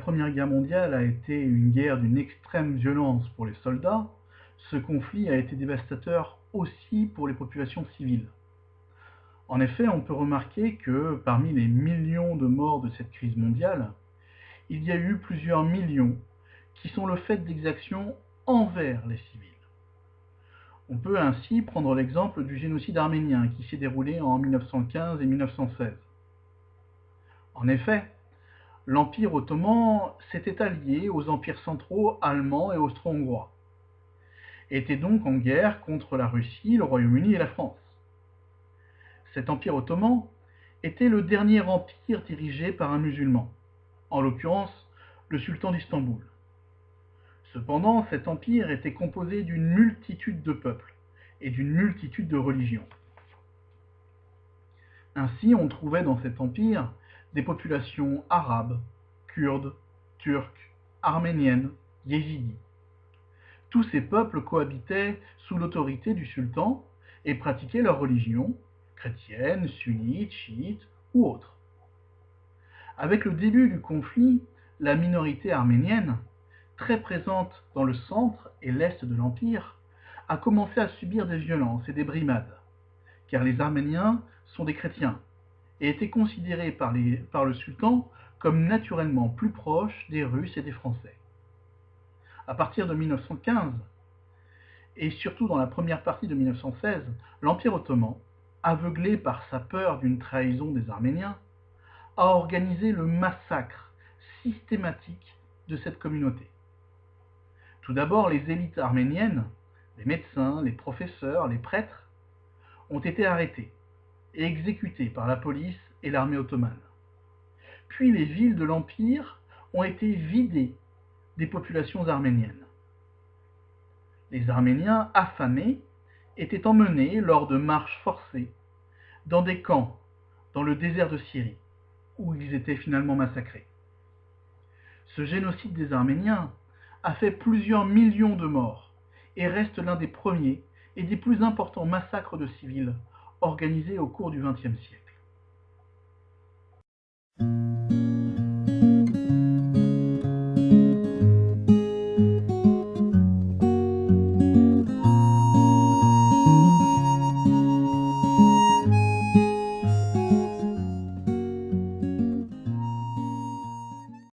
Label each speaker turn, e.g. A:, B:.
A: Première Guerre mondiale a été une guerre d'une extrême violence pour les soldats, ce conflit a été dévastateur aussi pour les populations civiles. En effet, on peut remarquer que parmi les millions de morts de cette crise mondiale, il y a eu plusieurs millions qui sont le fait d'exactions envers les civils. On peut ainsi prendre l'exemple du génocide arménien qui s'est déroulé en 1915 et 1916. En effet, l'Empire ottoman s'était allié aux empires centraux allemands et austro-hongrois, et était donc en guerre contre la Russie, le Royaume-Uni et la France. Cet empire ottoman était le dernier empire dirigé par un musulman, en l'occurrence le sultan d'Istanbul. Cependant, cet empire était composé d'une multitude de peuples et d'une multitude de religions. Ainsi, on trouvait dans cet empire des populations arabes, kurdes, turques, arméniennes, yézidis. Tous ces peuples cohabitaient sous l'autorité du sultan et pratiquaient leur religion, chrétienne, sunnite, chiite ou autre. Avec le début du conflit, la minorité arménienne, très présente dans le centre et l'est de l'Empire, a commencé à subir des violences et des brimades, car les Arméniens sont des chrétiens et étaient considérés par le sultan comme naturellement plus proches des Russes et des Français. À partir de 1915, et surtout dans la première partie de 1916, l'Empire ottoman, aveuglé par sa peur d'une trahison des Arméniens, a organisé le massacre systématique de cette communauté. Tout d'abord, les élites arméniennes, les médecins, les professeurs, les prêtres, ont été arrêtés et exécutés par la police et l'armée ottomane. Puis les villes de l'Empire ont été vidées des populations arméniennes. Les Arméniens affamés étaient emmenés lors de marches forcées dans des camps dans le désert de Syrie, où ils étaient finalement massacrés. Ce génocide des Arméniens a fait plusieurs millions de morts et reste l'un des premiers et des plus importants massacres de civils organisés au cours du XXe siècle.